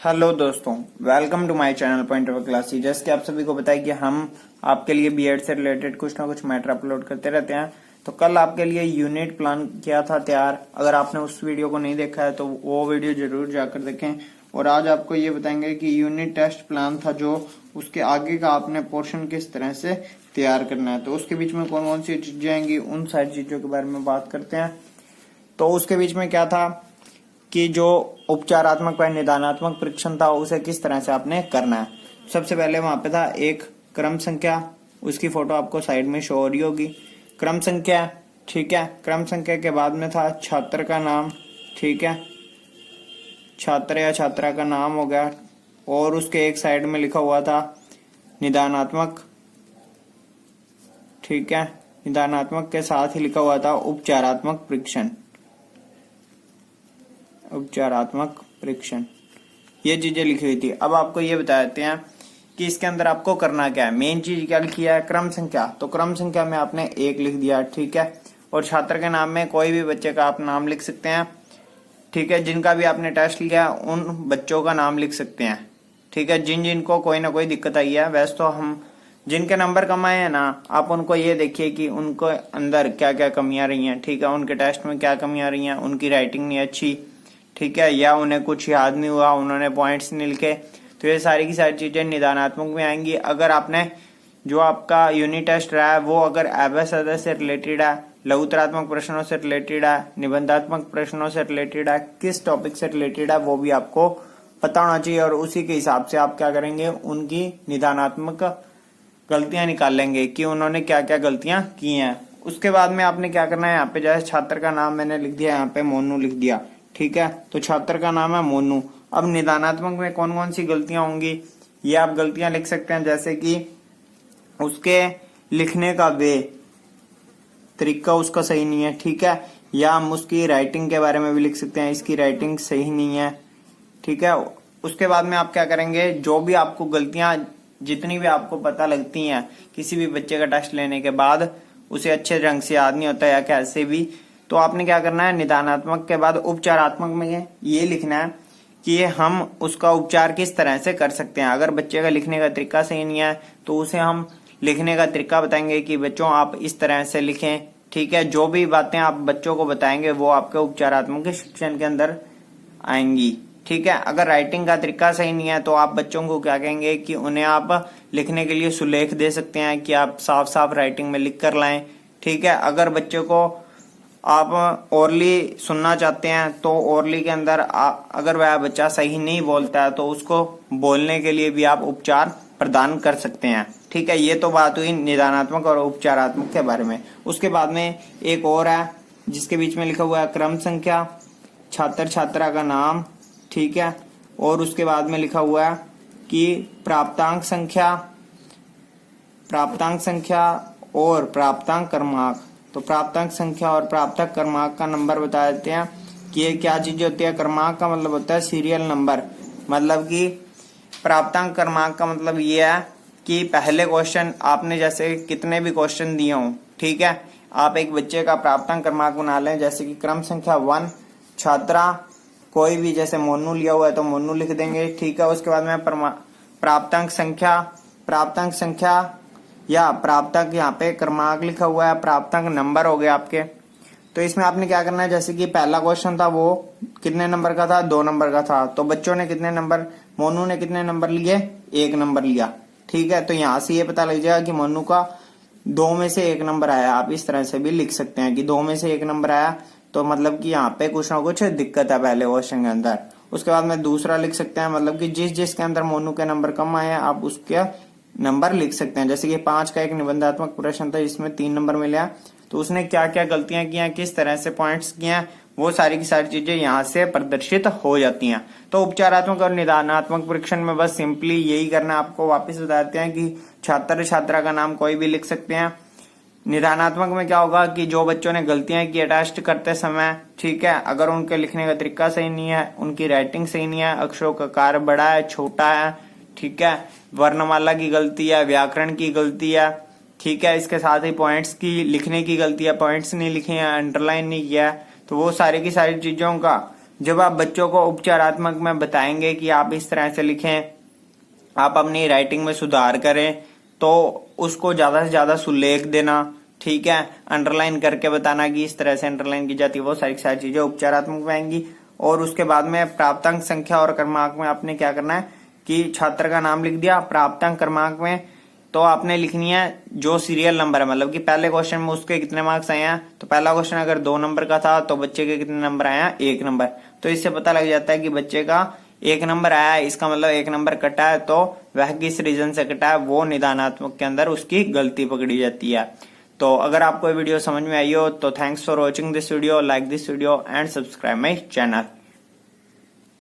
Hello दोस्तों, welcome to my channel point of classes. जैसे कि आप सभी को पता है कि हम आपके लिए बीएड से रिलेटेड कुछ ना कुछ मैटर अपलोड करते रहते हैं। तो कल आपके लिए यूनिट प्लान किया था तैयार। अगर आपने उस वीडियो को नहीं देखा है तो वो वीडियो जरूर जाकर देखें। और आज आपको ये बताएंगे कि यूनिट टेस्ट प्लान था जो उसके आगे का आपने पोर्शन किस तरह से तैयार करना है। तो उसके बीच में कौन कौन सी चीजें आएंगी, उन सारी चीजों के बारे में बात करते हैं। तो उसके बीच में क्या था कि जो उपचारात्मक व निदानात्मक परीक्षण था उसे किस तरह से आपने करना है। सबसे पहले वहां पे था एक क्रम संख्या, उसकी फोटो आपको साइड में शो हो रही होगी। क्रम संख्या, ठीक है। क्रम संख्या के बाद में था छात्र का नाम, ठीक है। छात्र या छात्रा का नाम हो गया और उसके एक साइड में लिखा हुआ था निदानात्मक, ठीक है। निदानात्मक के साथ ही लिखा हुआ था उपचारात्मक परीक्षण, उपचारात्मक परीक्षण, ये चीजें लिखी हुई थी। अब आपको ये बताते हैं कि इसके अंदर आपको करना क्या है। मेन चीज क्या लिखी है, क्रम संख्या। तो क्रम संख्या में आपने एक लिख दिया, ठीक है। और छात्र के नाम में कोई भी बच्चे का आप नाम लिख सकते हैं, ठीक है। जिनका भी आपने टेस्ट लिया उन बच्चों का नाम लिख सकते हैं, ठीक है। जिन जिनको कोई ना कोई दिक्कत आई है। वैसे तो हम जिनके नंबर कम आए हैं ना, आप उनको ये देखिए कि उनको अंदर क्या क्या कमियां रही हैं, ठीक है। उनके टेस्ट में क्या कमियां रही हैं, उनकी राइटिंग नहीं अच्छी, ठीक है, या उन्हें कुछ याद नहीं हुआ, उन्होंने पॉइंट्स नहीं लिखे। तो ये सारी की सारी चीजें निदानात्मक में आएंगी। अगर आपने जो आपका यूनिट टेस्ट रहा है वो अगर एबीसीडी से रिलेटेड है, लघुतरात्मक प्रश्नों से रिलेटेड है, निबंधात्मक प्रश्नों से रिलेटेड है, किस टॉपिक से रिलेटेड है वो भी आपको पता होना चाहिए। और उसी के हिसाब से आप क्या करेंगे, उनकी निदानात्मक गलतियां निकाल लेंगे कि उन्होंने क्या क्या गलतियां की हैं। उसके बाद में आपने क्या करना है, यहाँ पे जैसे छात्र का नाम मैंने लिख दिया, यहाँ पे मोनू लिख दिया, ठीक है। तो छात्र का नाम है मोनू। अब निदानात्मक में कौन कौन सी गलतियां होंगी ये आप गलतियां लिख सकते हैं, जैसे कि उसके लिखने का वे तरीका उसका सही नहीं है, ठीक है। या हम उसकी राइटिंग के बारे में भी लिख सकते हैं, इसकी राइटिंग सही नहीं है, ठीक है। उसके बाद में आप क्या करेंगे, जो भी आपको गलतियां जितनी भी आपको पता लगती हैं किसी भी बच्चे का टेस्ट लेने के बाद, उसे अच्छे ढंग से याद नहीं होता या कैसे भी, तो आपने क्या करना है, निदानात्मक के बाद उपचारात्मक में ये लिखना है कि हम उसका उपचार किस तरह से कर सकते हैं। अगर बच्चे का लिखने का तरीका सही नहीं है तो उसे हम लिखने का तरीका बताएंगे कि बच्चों आप इस तरह से लिखें, ठीक है। जो भी बातें आप बच्चों को बताएंगे वो आपके उपचारात्मक शिक्षण के अंदर आएंगी, ठीक है। अगर राइटिंग का तरीका सही नहीं है तो आप बच्चों को क्या कहेंगे कि उन्हें आप लिखने के लिए सुलेख दे सकते हैं कि आप साफ साफ राइटिंग में लिख कर लाएं, ठीक है। अगर बच्चे को आप ओरली सुनना चाहते हैं तो ओरली के अंदर अगर वह बच्चा सही नहीं बोलता है तो उसको बोलने के लिए भी आप उपचार प्रदान कर सकते हैं, ठीक है। ये तो बात हुई निदानात्मक और उपचारात्मक के बारे में। उसके बाद में एक और है जिसके बीच में लिखा हुआ है क्रम संख्या, छात्र छात्रा का नाम, ठीक है। और उसके बाद में लिखा हुआ है कि प्राप्तांक संख्या, प्राप्तांक संख्या और प्राप्तांक क्रमांक। तो प्राप्तांक संख्या और प्राप्तांक क्रमांक का नंबर बता देते हैं कि ये क्या चीज होती है। क्रमांक का मतलब होता है सीरियल नंबर, मतलब कि प्राप्तांक क्रमांक का मतलब ये है कि पहले क्वेश्चन आपने जैसे कितने भी क्वेश्चन दिए हों, ठीक है, आप एक बच्चे का प्राप्तांक क्रमांक बना लें। जैसे कि क्रम संख्या 1, छात्रा कोई भी, जैसे मोनू लिया हुआ है तो मोनू लिख देंगे, ठीक है। उसके बाद में प्राप्तांक संख्या, प्राप्तांक संख्या या प्राप्तांक, यहाँ पे क्रमांक लिखा हुआ है, प्राप्तांक नंबर हो गए आपके। तो इसमें आपने क्या करना है, जैसे कि पहला क्वेश्चन था वो कितने नंबर का था, 2 नंबर का था। तो बच्चों ने कितने नंबर, मोनू ने कितने नंबर लिए, 1 नंबर लिया, ठीक है। तो यहाँ से ये पता लग जाएगा कि मोनू का 2 में से 1 नंबर आया। आप इस तरह से भी लिख सकते हैं कि 2 में से 1 नंबर आया, तो मतलब कि यहाँ पे कुछ ना कुछ दिक्कत है पहले क्वेश्चन के अंदर। उसके बाद में दूसरा लिख सकते हैं, मतलब कि जिसके अंदर मोनू के नंबर कम आए हैं आप उसके नंबर लिख सकते हैं। जैसे कि 5 का एक निबंधात्मक प्रश्न था जिसमें 3 नंबर मिले, तो उसने क्या क्या गलतियां की हैं, किस तरह से पॉइंट्स किए हैं, वो सारी की सारी चीजें यहाँ से प्रदर्शित हो जाती हैं। तो उपचारात्मक और निदानात्मक परीक्षण में बस सिंपली यही करना है। आपको वापस बताते हैं कि छात्र छात्रा का नाम कोई भी लिख सकते हैं। निदानात्मक में क्या होगा कि जो बच्चों ने गलतियां की टेस्ट करते समय, ठीक है, अगर उनके लिखने का तरीका सही नहीं है, उनकी राइटिंग सही नहीं है, अक्षरों का आकार बड़ा है छोटा है, ठीक है, वर्णमाला की गलती है, व्याकरण की गलती है, ठीक है, इसके साथ ही पॉइंट्स की लिखने की गलती है, पॉइंट्स नहीं लिखे हैं, अंडरलाइन नहीं किया है, तो वो सारी की सारी चीजों का जब आप बच्चों को उपचारात्मक में बताएंगे कि आप इस तरह से लिखें, आप अपनी राइटिंग में सुधार करें, तो उसको ज्यादा से ज्यादा सुलेख देना, ठीक है, अंडरलाइन करके बताना कि इस तरह से अंडरलाइन की जाती है, वो सारी चीजें उपचारात्मक में आएंगी। और उसके बाद में प्राप्तांक संख्या और क्रमांक में आपने क्या करना है कि छात्र का नाम लिख दिया, प्राप्तांक क्रमांक में तो आपने लिखनी है जो सीरियल नंबर है, मतलब कि पहले क्वेश्चन में उसके कितने मार्क्स आए हैं, तो पहला क्वेश्चन अगर 2 नंबर का था तो बच्चे के कितने नंबर आए हैं, 1 नंबर। तो इससे पता लग जाता है कि बच्चे का 1 नंबर आया है, इसका मतलब 1 नंबर कटा है, तो वह किस रीजन से कटा है वो निदानात्मक के अंदर उसकी गलती पकड़ी जाती है। तो अगर आपको वीडियो समझ में आई हो तो thanks for watching this video, like this video and subscribe my channel.